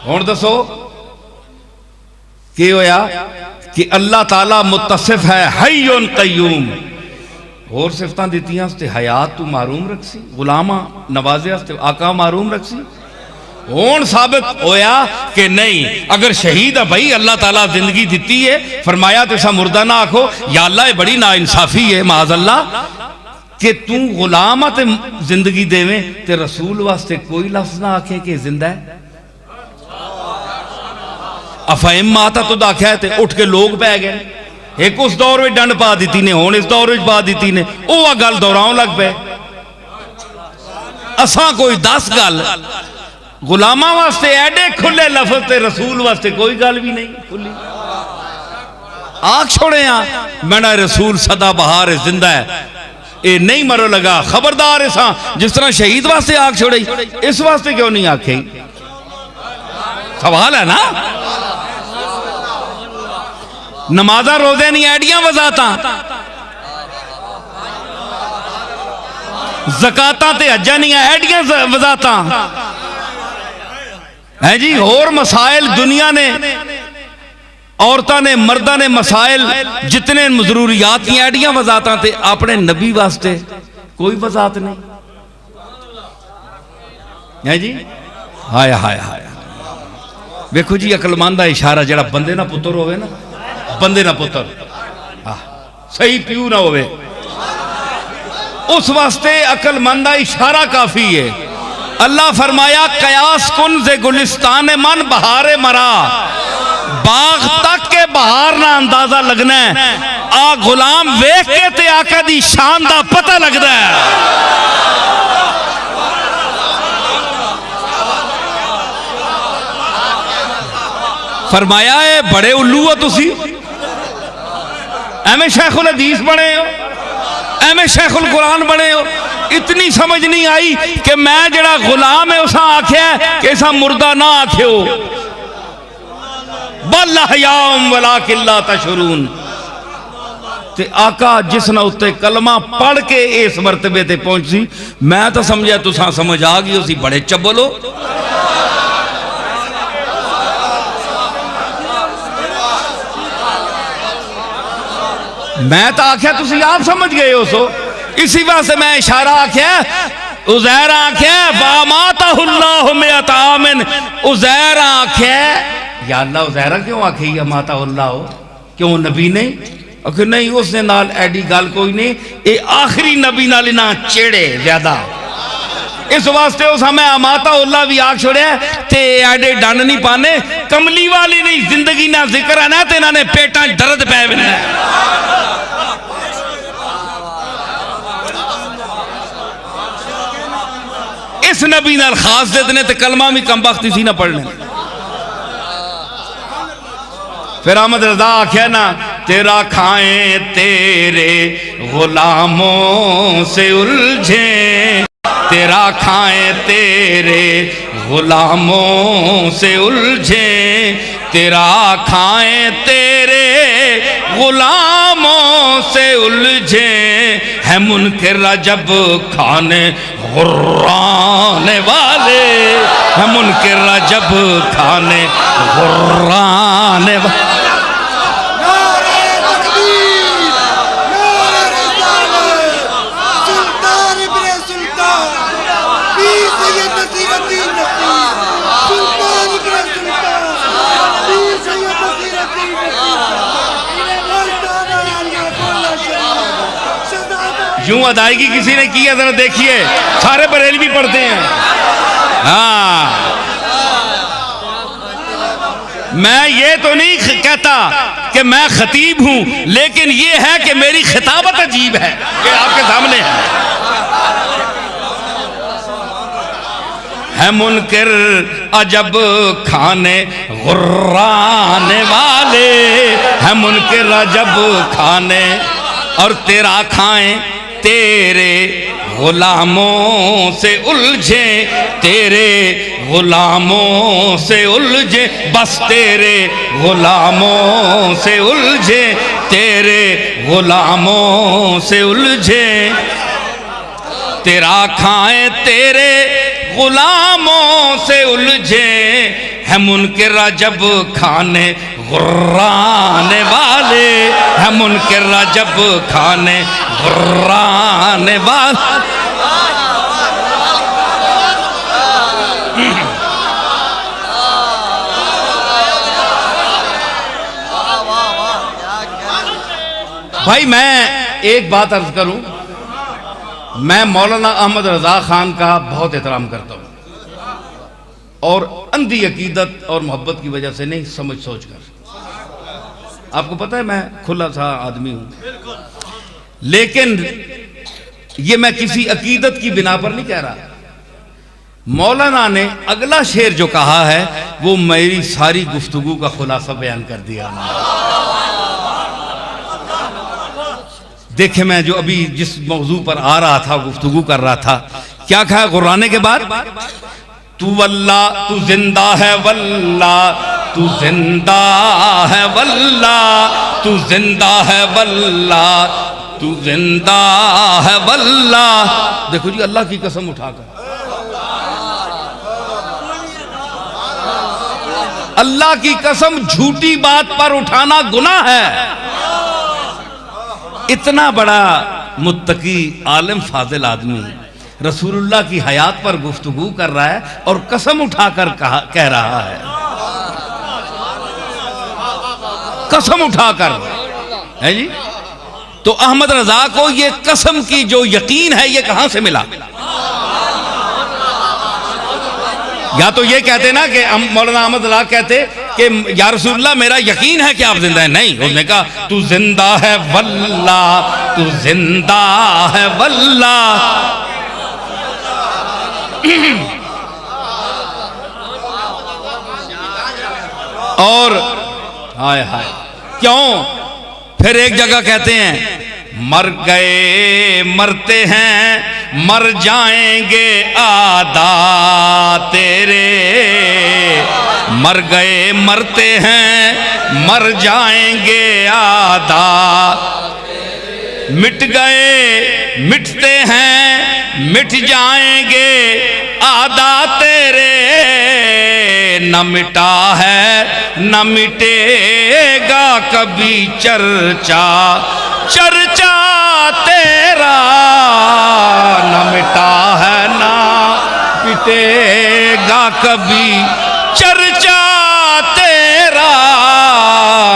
हुण दसो की होया कि अल्लाह ताला मुतसिफ है हय्युन कय्यूम, होर सिफतां दित्तियां ते हयात तू मारूम रखसी, गुलामा नवाजे ते आका मारूम रखसी। हुण साबित होया कि नहीं, अगर शहीद है भाई अल्लाह ताला जिंदगी दिती है, फरमाया तुसा मुर्दा ना आखो या अल्लाह ये बड़ी नाइंसाफी है माज़अल्लाह कि तू गुलाम ते जिंदगी देवे ते रसूल वास्ते कोई लफ्ज ना आखे कि जिंदा है। अफाइम माता तो आख्या है ते उठ के लोग पै गए, एक उस दौर में डंड पा दी ने, हुण इस दौर में पा दी ने, वह गल दोहराउण लग पे। असा कोई 10 गल गुलामा वास्ते एडे खुले लफज ते रसूल वास्ते कोई गल भी नहीं खुली, आख छोड़े मेरा रसूल सदा बहार है, जिंदा है, ये नहीं मरो लगा, खबरदार ऐसा जिस तरह शहीद वास्ते आख छोड़े इस वास्ते क्यों नहीं आखे? सवाल है ना। नमाजा रोजे नहीं एडियां वजाता, ज़काता ते हज्जा नहीं एडियां वजाता है जी। और मसाइल दुनिया ने, औरतां ने, मर्दा ने मसाइल जितने जरूरियात की एडियां वजाता ते अपने नबी वास्ते कोई वजात नहीं है जी। हाय हाय हाय, देखो जी अकलमंद का इशारा जरा बंदे ना पुत्र होवे ना, बंदे ना पुत्र सही प्यू ना होवे, उस वास्ते अकलमंद का इशारा काफी है। अल्लाह फरमाया कयास कुन से गुलिस्तान मन बहारे मरा, बाग तक के बहार ना अंदाजा लगना है, आ गुलाम वेख के ते आका दी शान दा पता लगदा है। फरमाया है बड़े उल्लू हो तुसी, एवें शेखुल हदीस बने हो, एवें शेखुल कुरान बने हो, इतनी समझ नहीं आई कि मैं जड़ा गुलाम है उसा आख्या कि ऐसा मुर्दा ना आख्यो, बल हयाम वला किल्ला तशरून। ते आका जिस ना उत्ते कलमा पढ़ के इस मरतबे ते पहुंची, मैं तो समझा तुसा समझ आ गई उसी बड़े चबल हो। मैं तो आख्या तुसी आप समझ गए हो, सो इसी वास्ते मैं इशारा आख्या उज़ैर आख्या वामाताहुल्लाहु मिअता आमिन, उज़ैर आख्या या अल्लाह उज़ैर क्यों आखे या माताहुल्लाह हो, क्यों नबी नहीं? आखिर नहीं, उसने नाल एडी गल कोई नहीं, ये आखिरी नबी नाल ना चेड़े ज्यादा, इस वास्ते उस हमें अमाताहुल्लाह भी आख छोड़िया ते एडे डंड नहीं पाने, कमली वाली नहीं जिंदगी ना जिक्र है ना ते इन्होंने पेटा दर्द पै बिना। इस नबी नाल खास दे देने ते कलमा भी कम वक्त सी ना पढ़ने। फिर अहमद रजा आख्या ना तेरा खाए तेरे गुलामों से उलझे, तेरा खाए तेरे गुलामों से उलझे, तेरा खाए तेरे गुलामों से उलझे, है मुनकिर जब खाने गुर्राने वाले, है मुनकिर जब खाने गुर्राने वाले। यूं अदायगी किसी ने की है जरा देखिए, सारे बरेलवी पढ़ते हैं। हाँ, मैं ये तो नहीं कहता कि मैं खतीब हूं, लेकिन ये है कि मेरी खिताबत अजीब है, ये आपके सामने है मुनकिर अजब खाने गुर्राने वाले, है मुनकिर अजब खाने, और तेरा खाएं तेरे गुलामों से उलझे, तेरे गुलामों से उलझे, बस तेरे गुलामों से उलझे, तेरे गुलामों से उलझे, तेरा खाएं तेरे गुलामों से उलझे, है मुनकिर जब खाने गुर्राने वाले, है मुनकिर जब खाने गुर्राने वाले। भाई मैं एक बात अर्ज करूं, मैं मौलाना अहमद रजा खान का बहुत एहतराम करता हूं और अंधी अकीदत और मोहब्बत की वजह से नहीं, समझ सोच कर। आपको पता है मैं खुला सा आदमी हूं, लेकिन ये मैं किसी अकीदत की बिना पर नहीं कह रहा। मौलाना ने अगला शेर जो कहा है वो मेरी सारी गुफ्तगू का खुलासा बयान कर दिया। देखे मैं जो अभी जिस मौजू पर आ रहा था, गुफ्तगू कर रहा था, क्या कहा गुर्राने के बाद? तू वल्ला तू जिंदा है वल्ला, तू जिंदा है वल्ला, तू जिंदा है वल्ला, तू जिंदा है वल्ला। देखो जी, अल्लाह की कसम उठाकर, अल्लाह की कसम झूठी बात पर उठाना गुनाह है। इतना बड़ा मुत्तकी आलिम फाजिल आदमी रसूलुल्लाह की हयात पर गुफ्तगू कर रहा है और कसम उठाकर कह रहा है, कसम उठाकर है जी। तो अहमद रजा को ये कसम की जो यकीन है ये कहां से मिला? या तो ये कहते ना कि मौलाना अहमद रजा कहते कि या रसूलुल्लाह मेरा यकीन है कि आप जिंदा हैं। नहीं, उसने कहा तू जिंदा है वल्ला, तू जिंदा है वल्ला। और हाय हाय, क्यों? फिर एक जगह कहते हैं मर गए मरते हैं मर जाएंगे आदा तेरे, मर गए मरते हैं मर जाएंगे आदा, मिट गए मिटते हैं मिट जाएंगे आदा तेरे, न मिटा है न मिटेगा कभी चर्चा, चर्चा तेरा न मिटा है न मिटेगा कभी, चर्चा तेरा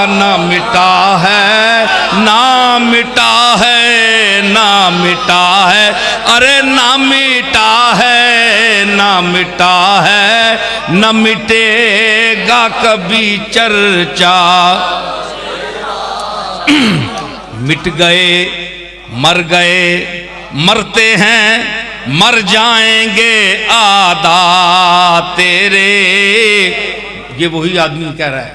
न मिटा है ना मिटा है ना मिटा है, अरे ना मिटा है ना मिटा है न मिटेगा कभी चर्चा। मिट गए मरते हैं मर जाएंगे आदा तेरे। ये वही आदमी कह रहा है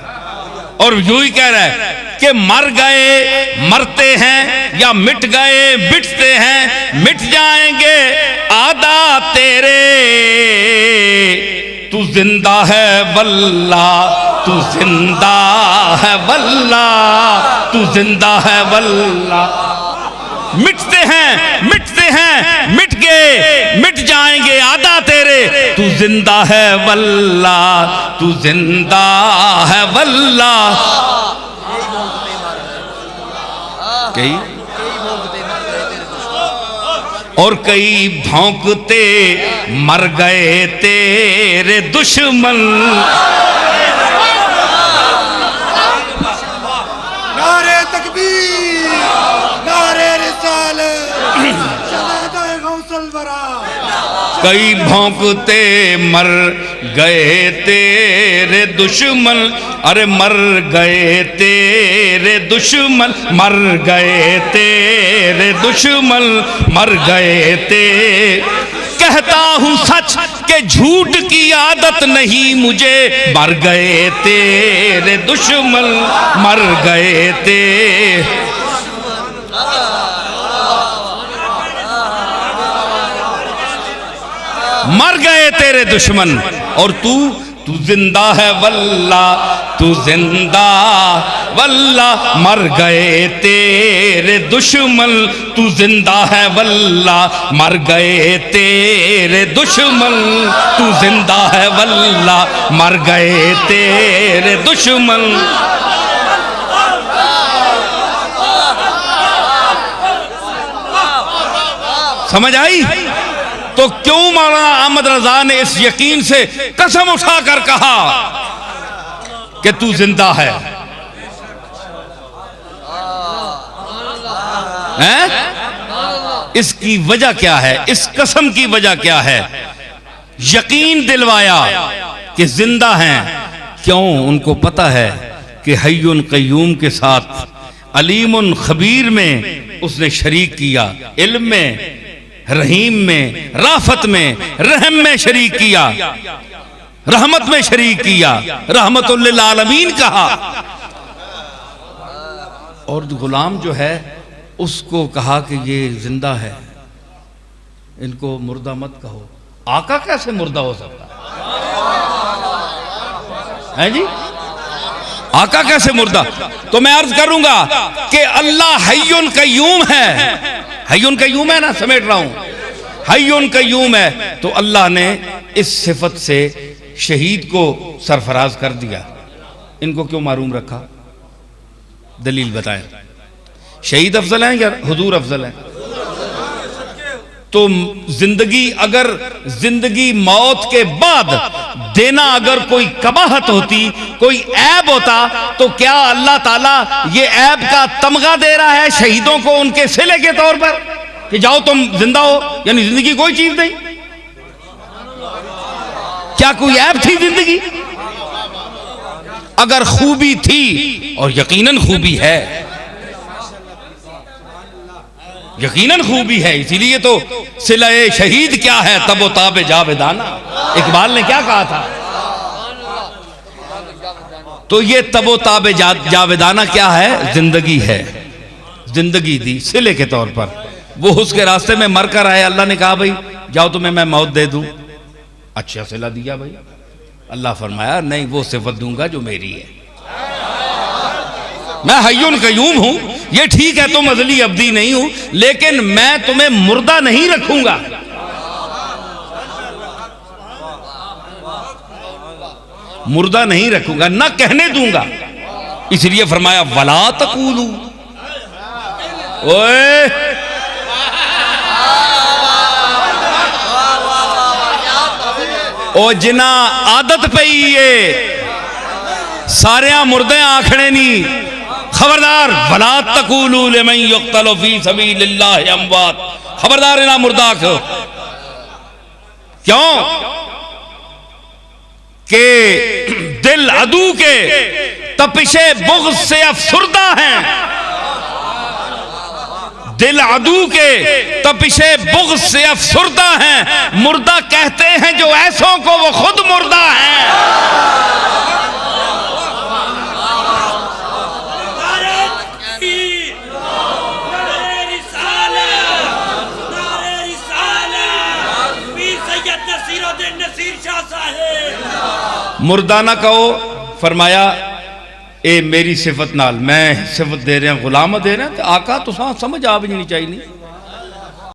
और यूं ही कह रहा है कि मर गए मरते हैं या मिट गए मिटते हैं मिट जाएंगे आदा तेरे, तू जिंदा है वल्ला, तू जिंदा है वल्ला, तू जिंदा है वल्ला। मिटते हैं मिट गए मिट जाएंगे आदा तेरे, तू जिंदा है वल्ला, तू जिंदा है वल्ला। कई और कई भौंकते मर गए तेरे दुश्मन, नारे तकबीर नारे रिसालत शहादत गौसल वरा। कई भौंकते मर गए तेरे दुश्मन, अरे मर गए तेरे दुश्मन, मर गए तेरे दुश्मन, मर गए ते। कहता हूँ सच के झूठ की आदत नहीं मुझे, मर गए तेरे दुश्मन, मर गए ते। मर गए तेरे दुश्मन और तू तू जिंदा है वल्ला, तू जिंदा वल्ला, मर गए तेरे दुश्मन, तू जिंदा है वल्ला, मर गए तेरे दुश्मन, तू जिंदा है वल्ला, मर गए तेरे दुश्मन। समझ आई? तो क्यों मौलाना अहमद रजा ने इस यकीन से कसम उठाकर कहा कि तू जिंदा है? इसकी वजह क्या है? इस कसम की वजह क्या है? यकीन दिलवाया कि जिंदा हैं। क्यों? उनको पता है कि हय्युन कय्यूम के साथ अलीमुन खबीर में उसने शरीक किया, इल्म में, रहीम में, राफत में, रहम में शरीक किया, रहमत में शरीक किया, रहमतुल लिल आलमीन कहा। और गुलाम जो है उसको कहा कि ये जिंदा है, इनको मुर्दा मत कहो। आका कैसे मुर्दा हो सकता है जी? आका कैसे मुर्दा? तो मैं अर्ज करूंगा कि अल्लाह हय्युन कय्यूम है। हय्युन कय्यूम है ना, समेट रहा हूं, हय्युन कय्यूम है। तो अल्लाह ने इस सिफत से शहीद को सरफराज कर दिया। इनको क्यों मारूम रखा? दलील बताएं। शहीद अफजल हैं या हुजूर अफजल हैं? तो जिंदगी, अगर जिंदगी मौत के बाद देना अगर कोई कबाहत होती, कोई ऐब होता, तो क्या अल्लाह ताला ये ऐब का तमगा दे रहा है शहीदों को उनके सिले के तौर पर कि जाओ तुम जिंदा हो? यानी जिंदगी कोई चीज नहीं। क्या कोई ऐब थी जिंदगी? अगर खूबी थी, और यकीनन खूबी है, यकीनन खूबी है, इसीलिए तो सिलाए शहीद क्या है तबो ताबे जावेदाना। इकबाल ने क्या कहा था? तो ये तबो ताबे जावेदाना क्या है? जिंदगी है। जिंदगी दी सिले के तौर पर। वो उसके रास्ते में मर कर आए, अल्लाह ने कहा भाई जाओ तुम्हें मैं मौत दे दूं। अच्छा सिला दिया भाई। अल्लाह फरमाया नहीं, वो सिफत दूंगा जो मेरी है। मैं हय्युन कय्यूम हूं, ये ठीक है तुम अज़ली अब्दी नहीं हो, लेकिन मैं तुम्हें मुर्दा नहीं रखूंगा। मुर्दा नहीं रखूंगा, ना कहने दूंगा। इसलिए फरमाया वला तकूलू। ओए ओ जिना आदत पई है सारिया मुर्दे आखने नहीं, खबरदार वला तकूलू लिमन युक्तलु फी सबीलिल्लाह अमवात। खबरदार इना मुर्दा आखो। क्यों? के दिल अदू के तपिशे बुग़्ज़ से अफसुर्दा हैं। दिल अदू के तपिशे बुग़्ज़ से अफसुर्दा हैं। मुर्दा कहते हैं जो ऐसों को, वो खुद मुर्दा हैं। मुर्दा ना कहो। फरमाया ए मेरी सिफत नाल मैं सिफत दे रहा, गुलाम दे रहा, तो आका तुसा समझ आ भी नहीं चाहिए।